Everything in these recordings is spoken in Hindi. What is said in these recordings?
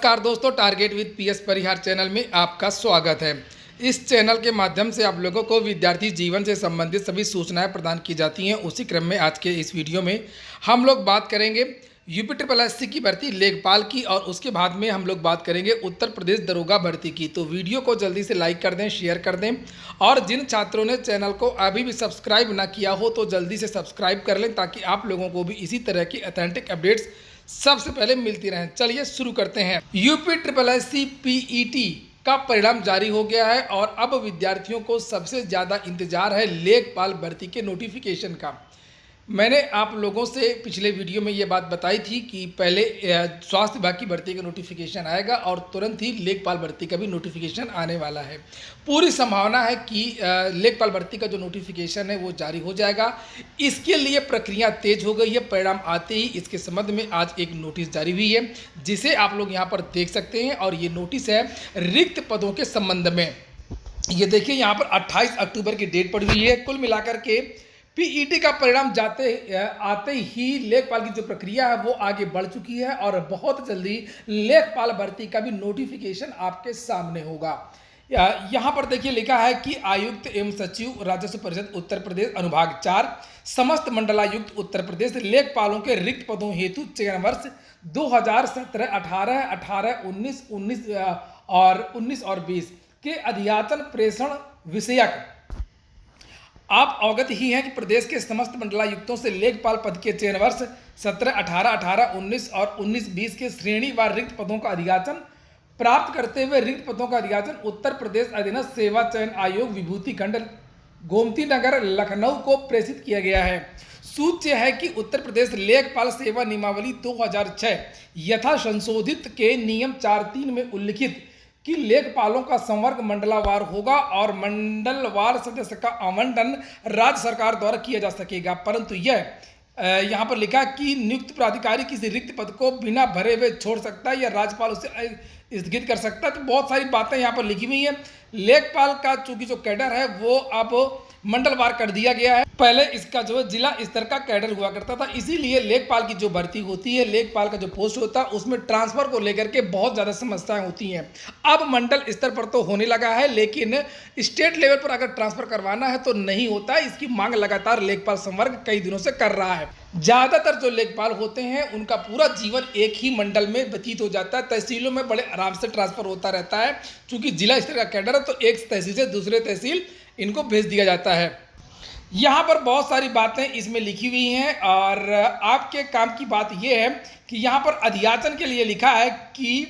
नमस्कार दोस्तों, target with PS Parihar channel में आपका स्वागत है। इस चैनल के माध्यम से आप लोगों को विद्यार्थी जीवन से संबंधित सभी सूचनाएं प्रदान की जाती हैं। उसी क्रम में आज के इस वीडियो में हम लोग बात करेंगे यूपी ट्रिपल एससी की भर्ती लेखपाल की, और उसके बाद में हम लोग बात करेंगे उत्तर प्रदेश दरोगा भर्ती की। तो वीडियो को जल्दी से लाइक कर दें, शेयर कर दें, और जिन छात्रों ने चैनल को अभी भी सब्सक्राइब ना किया हो तो जल्दी से सब्सक्राइब कर लें, ताकि आप लोगों को भी इसी तरह की ऑथेंटिक अपडेट्स सबसे पहले मिलती रहें। चलिए शुरू करते हैं। यूपी ट्रिपल एससी पीईटी का परिणाम जारी हो गया है और अब विद्यार्थियों को सबसे ज़्यादा इंतजार है लेखपाल भर्ती के नोटिफिकेशन का। मैंने आप लोगों से पिछले वीडियो में ये बात बताई थी कि पहले स्वास्थ्य विभाग की भर्ती का नोटिफिकेशन आएगा और तुरंत ही लेखपाल भर्ती का भी नोटिफिकेशन आने वाला है। पूरी संभावना है कि लेखपाल भर्ती का जो नोटिफिकेशन है वो जारी हो जाएगा। इसके लिए प्रक्रिया तेज हो गई है। परिणाम आते ही इसके संबंध में आज एक नोटिस जारी हुई है, जिसे आप लोग यहाँ पर देख सकते हैं। और ये नोटिस है रिक्त पदों के संबंध में। ये देखिए, यहाँ पर 28 अक्टूबर की डेट पड़ी हुई है। कुल मिलाकर के पीईटी का परिणाम आते ही लेखपाल की जो प्रक्रिया है वो आगे बढ़ चुकी है, और बहुत जल्दी लेखपाल भर्ती का भी नोटिफिकेशन आपके सामने होगा। यहाँ पर देखिए लिखा है कि आयुक्त एवं सचिव राजस्व परिषद उत्तर प्रदेश अनुभाग 4 समस्त मंडलायुक्त उत्तर प्रदेश लेखपालों के रिक्त पदों हेतु चयन वर्ष 2017, 18, 18, 19, 19 और 20 के अध्याचन प्रेषण विषयक। आप अवगत ही हैं कि प्रदेश के समस्त मंडलायुक्तों से लेखपाल पद के चयन वर्ष 17, 18, 18, 19 और 19, 20 के श्रेणीवार रिक्त पदों का अधियाचन प्राप्त करते हुए रिक्त पदों का अधियाचन उत्तर प्रदेश अधीनस्थ सेवा चयन आयोग विभूति खंड गोमती नगर लखनऊ को प्रेषित किया गया है। सूच्य है कि उत्तर प्रदेश लेखपाल सेवा नियमावली 2006 यथा संशोधित के नियम 4(3) में उल्लिखित कि लेखपालों का संवर्ग मंडलावार होगा और मंडलवार सदस्य का आवंटन राज्य सरकार द्वारा किया जा सकेगा, परंतु यह यहाँ पर लिखा कि नियुक्त प्राधिकारी किसी रिक्त पद को बिना भरे हुए छोड़ सकता है या राज्यपाल उसे स्थगित कर सकता है। तो बहुत सारी बातें यहाँ पर लिखी हुई हैं। लेखपाल का चूंकि जो कैडर है वो अब मंडलवार कर दिया गया है। पहले इसका जो जिला स्तर का कैडर हुआ करता था, इसीलिए लेखपाल की जो भर्ती होती है, लेखपाल का जो पोस्ट होता है, उसमें ट्रांसफर को लेकर के बहुत ज़्यादा समस्याएं होती हैं। अब मंडल स्तर पर तो होने लगा है, लेकिन स्टेट लेवल पर अगर ट्रांसफर करवाना है तो नहीं होता है। इसकी मांग लगातार लेखपाल संवर्ग कई दिनों से कर रहा है। ज़्यादातर जो लेखपाल होते हैं उनका पूरा जीवन एक ही मंडल में व्यतीत हो जाता है। तहसीलों में बड़े आराम से ट्रांसफर होता रहता है। चूँकि जिला स्तर का कैडर है तो एक तहसील से दूसरे तहसील इनको भेज दिया जाता है। यहाँ पर बहुत सारी बातें इसमें लिखी हुई हैं, और आपके काम की बात यह है कि यहाँ पर अध्याचन के लिए लिखा है कि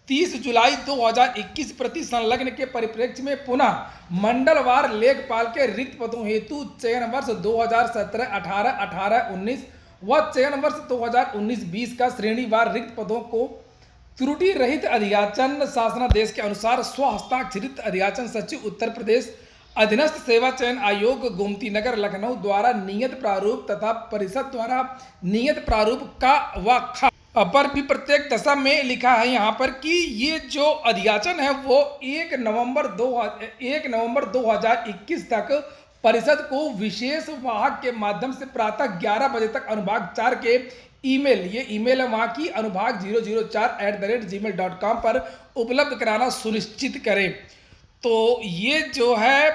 30 जुलाई 2021 प्रति संलग्न के परिप्रेक्ष्य में पुनः मंडलवार लेखपाल के रिक्त पदों हेतु चयन वर्ष 2017, 18, 18, 19 व चयन वर्ष 2019, 20 का श्रेणीवार रिक्त पदों को त्रुटि रहित अध्याचन शासनादेश के अनुसार स्वहस्ताक्षरित अध्याचन सचिव उत्तर प्रदेश अधीनस्थ सेवा चयन आयोग गोमती नगर लखनऊ द्वारा नियत प्रारूप तथा परिषद द्वारा नियत प्रारूप का व ख पर भी प्रत्येक दशा में लिखा है यहाँ पर कि ये जो अध्याचन है वो 1 नवंबर 2021 तक परिषद को विशेष वाहक के माध्यम से प्रातः 11 बजे तक अनुभाग 4 के ये ईमेल है वहाँ की अनुभाग 004@gmail.com पर उपलब्ध कराना सुनिश्चित करें। तो ये जो है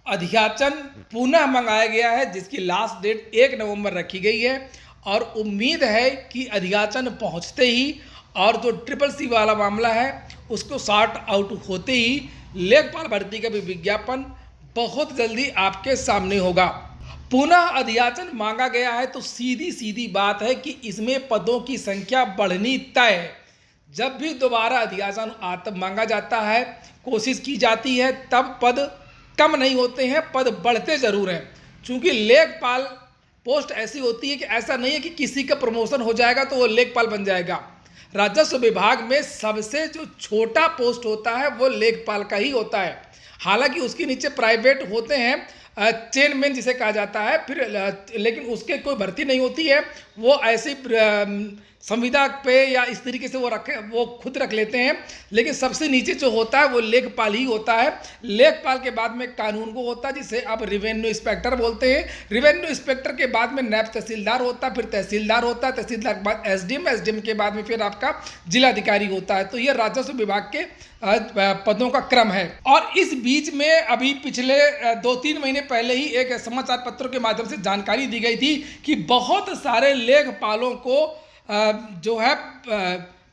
अध्याचन पुनः मंगाया गया है, जिसकी लास्ट डेट 1 नवंबर रखी गई है, और उम्मीद है कि अध्याचन पहुंचते ही और जो ट्रिपल सी वाला मामला है उसको सॉर्ट आउट होते ही लेखपाल भर्ती का भी विज्ञापन बहुत जल्दी आपके सामने होगा। पुनः अध्याचन मांगा गया है तो सीधी सीधी बात है कि इसमें पदों की संख्या बढ़नी तय है। जब भी दोबारा अध्याचन मांगा जाता है, कोशिश की जाती है, तब पद कम नहीं होते हैं, पद बढ़ते ज़रूर हैं। चूँकि लेखपाल पोस्ट ऐसी होती है कि ऐसा नहीं है कि किसी का प्रमोशन हो जाएगा तो वो लेखपाल बन जाएगा। राजस्व विभाग में सबसे जो छोटा पोस्ट होता है वो लेखपाल का ही होता है। हालांकि उसके नीचे प्राइवेट होते हैं, चेयरमैन जिसे कहा जाता है, फिर लेकिन उसके कोई भर्ती नहीं होती है। वो ऐसी संविदा पे या इस तरीके से वो खुद रख लेते हैं। लेकिन सबसे नीचे जो होता है वो लेखपाल ही होता है। लेखपाल के बाद में कानूनगो होता है, जिसे आप रेवेन्यू इंस्पेक्टर बोलते हैं। रेवेन्यू इंस्पेक्टर के बाद में नायब तहसीलदार होता है, फिर तहसीलदार होता है, तहसीलदार के बाद एसडीएम, एसडीएम के बाद में फिर आपका जिलाधिकारी होता है। तो ये राजस्व विभाग के पदों का क्रम है। और इस बीच में अभी पिछले 2-3 महीने पहले ही एक समाचार पत्रों के माध्यम से जानकारी दी गई थी कि बहुत सारे लेखपालों को जो है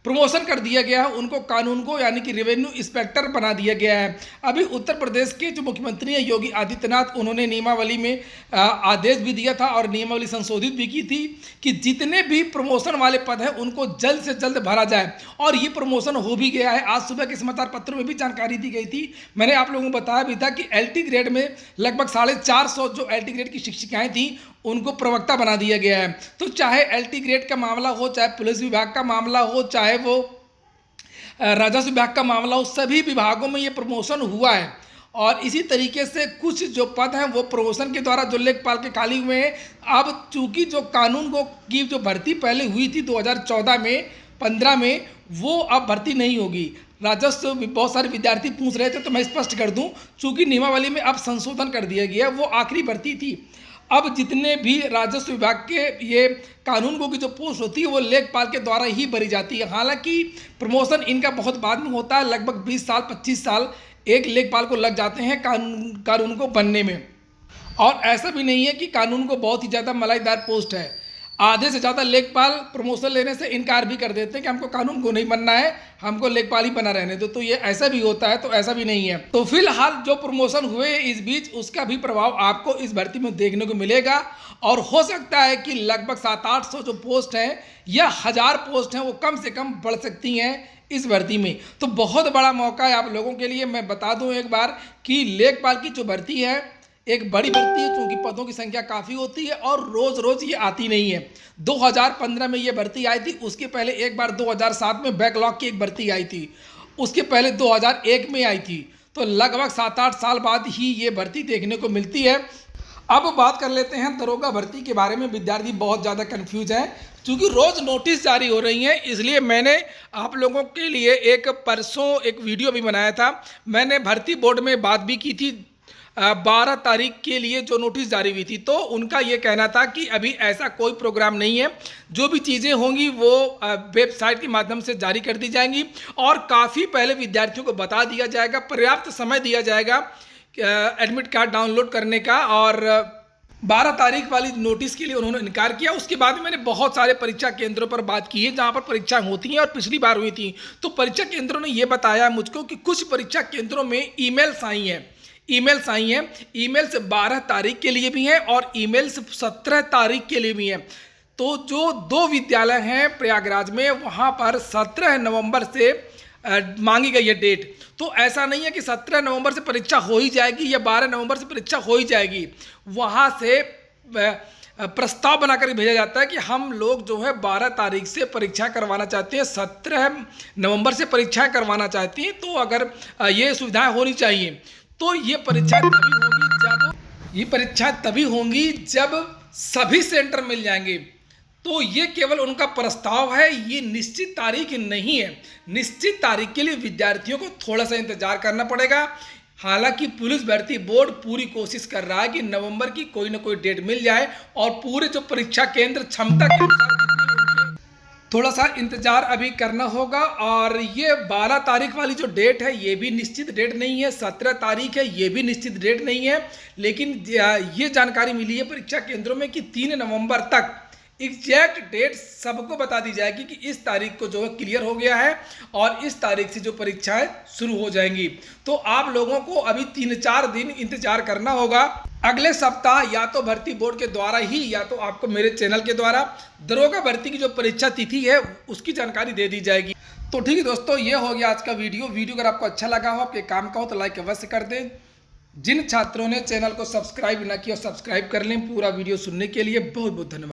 प्रमोशन कर दिया गया है, उनको कानून को यानी कि रेवेन्यू इंस्पेक्टर बना दिया गया है। अभी उत्तर प्रदेश के जो मुख्यमंत्री हैं योगी आदित्यनाथ, उन्होंने नियमावली में आदेश भी दिया था और नियमावली संशोधित भी की थी कि जितने भी प्रमोशन वाले पद हैं उनको जल्द से जल्द भरा जाए। और ये प्रमोशन हो भी गया है। आज सुबह के समाचार पत्रों में भी जानकारी दी गई थी। मैंने आप लोगों को बताया भी था कि LT ग्रेड में लगभग 450 जो LT ग्रेड की शिक्षिकाएँ थीं उनको प्रवक्ता बना दिया गया है। तो चाहे LT ग्रेड का मामला हो, चाहे पुलिस विभाग का मामला हो, चाहे वो राजस्व विभाग का मामला हो, सभी विभागों में ये प्रमोशन हुआ है। और इसी तरीके से कुछ जो पद हैं वो प्रमोशन के द्वारा जो लेखपाल के खाली हुए हैं। अब चूंकि जो कानून की जो भर्ती पहले हुई थी 2014 में 15 में, वो अब भर्ती नहीं होगी। राजस्व बहुत सारे विद्यार्थी पूछ रहे थे, तो मैं स्पष्ट कर दूं, चूंकि नियमावली में अब संशोधन कर दिया गया है, वो आखिरी भर्ती थी। अब जितने भी राजस्व विभाग के ये कानूनगो की जो पोस्ट होती है वो लेखपाल के द्वारा ही भरी जाती है। हालांकि प्रमोशन इनका बहुत बाद में होता है, लगभग 20 साल 25 साल एक लेखपाल को लग जाते हैं कानून को बनने में। और ऐसा भी नहीं है कि कानून को बहुत ही ज़्यादा मलाईदार पोस्ट है। आधे से ज़्यादा लेखपाल प्रमोशन लेने से इनकार भी कर देते हैं कि हमको कानून को नहीं बनना है, हमको लेखपाल ही बना रहने दो। तो ये ऐसा भी होता है, तो ऐसा भी नहीं है। तो फिलहाल जो प्रमोशन हुए इस बीच, उसका भी प्रभाव आपको इस भर्ती में देखने को मिलेगा। और हो सकता है कि लगभग 700-800 जो पोस्ट हैं या 1000 पोस्ट हैं वो कम से कम बढ़ सकती हैं इस भर्ती में। तो बहुत बड़ा मौका है आप लोगों के लिए। मैं बता दूं एक बार कि लेखपाल की जो भर्ती है एक बड़ी भर्ती है, क्योंकि पदों की संख्या काफ़ी होती है और रोज़ रोज़ ये आती नहीं है। 2015 में ये भर्ती आई थी, उसके पहले एक बार 2007 में बैकलॉग की एक भर्ती आई थी, उसके पहले 2001 में आई थी। तो लगभग 7-8 साल बाद ही ये भर्ती देखने को मिलती है। अब बात कर लेते हैं दरोगा भर्ती के बारे में। विद्यार्थी बहुत ज़्यादा कन्फ्यूज हैं, क्योंकि रोज़ नोटिस जारी हो रही हैं, इसलिए मैंने आप लोगों के लिए परसों एक वीडियो भी बनाया था। मैंने भर्ती बोर्ड में बात भी की थी 12 तारीख के लिए जो नोटिस जारी हुई थी। तो उनका ये कहना था कि अभी ऐसा कोई प्रोग्राम नहीं है, जो भी चीज़ें होंगी वो वेबसाइट के माध्यम से जारी कर दी जाएंगी और काफ़ी पहले विद्यार्थियों को बता दिया जाएगा, पर्याप्त समय दिया जाएगा एडमिट कार्ड डाउनलोड करने का। और 12 तारीख वाली नोटिस के लिए उन्होंने इनकार किया। उसके बाद मैंने बहुत सारे परीक्षा केंद्रों पर बात की है जहां पर परीक्षा होती हैं और पिछली बार हुई थी। तो परीक्षा केंद्रों ने ये बताया मुझको कि कुछ परीक्षा केंद्रों में ईमेल्स आई हैं। ईमेल्स 12 तारीख के लिए भी हैं और ईमेल्स 17 तारीख के लिए भी हैं। तो जो 2 विद्यालय हैं प्रयागराज में, वहाँ पर 17 नवंबर से मांगी गई है डेट। तो ऐसा नहीं है कि 17 नवंबर से परीक्षा हो ही जाएगी या 12 नवंबर से परीक्षा हो ही जाएगी। वहाँ से प्रस्ताव बनाकर भेजा जाता है कि हम लोग जो है 12 तारीख से परीक्षा करवाना चाहते हैं, 17 नवंबर से परीक्षाएं करवाना चाहती हैं। तो अगर ये सुविधाएं होनी चाहिए तो ये परीक्षाएं तभी होंगी जब सभी सेंटर मिल जाएंगे। तो ये केवल उनका प्रस्ताव है, ये निश्चित तारीख नहीं है। निश्चित तारीख के लिए विद्यार्थियों को थोड़ा सा इंतजार करना पड़ेगा। हालांकि पुलिस भर्ती बोर्ड पूरी कोशिश कर रहा है कि नवंबर की कोई ना कोई डेट मिल जाए और पूरे जो परीक्षा केंद्र क्षमता के अनुसार थोड़ा सा इंतजार अभी करना होगा। और ये 12 तारीख वाली जो डेट है ये भी निश्चित डेट नहीं है, 17 तारीख है ये भी निश्चित डेट नहीं है। लेकिन ये जानकारी मिली है परीक्षा केंद्रों में कि 3 नवंबर तक एग्जैक्ट डेट सबको बता दी जाएगी कि इस तारीख को जो है क्लियर हो गया है और इस तारीख से जो परीक्षाएं शुरू हो जाएंगी। तो आप लोगों को अभी 3-4 दिन इंतजार करना होगा। अगले सप्ताह या तो भर्ती बोर्ड के द्वारा ही या तो आपको मेरे चैनल के द्वारा दरोगा भर्ती की जो परीक्षा तिथि है उसकी जानकारी दे दी जाएगी। तो ठीक है दोस्तों, ये हो गया आज का वीडियो। अगर आपको अच्छा लगा हो, आपके काम का हो, तो लाइक अवश्य कर दें। जिन छात्रों ने चैनल को सब्सक्राइब ना किया सब्सक्राइब कर लें। पूरा वीडियो सुनने के लिए बहुत बहुत धन्यवाद।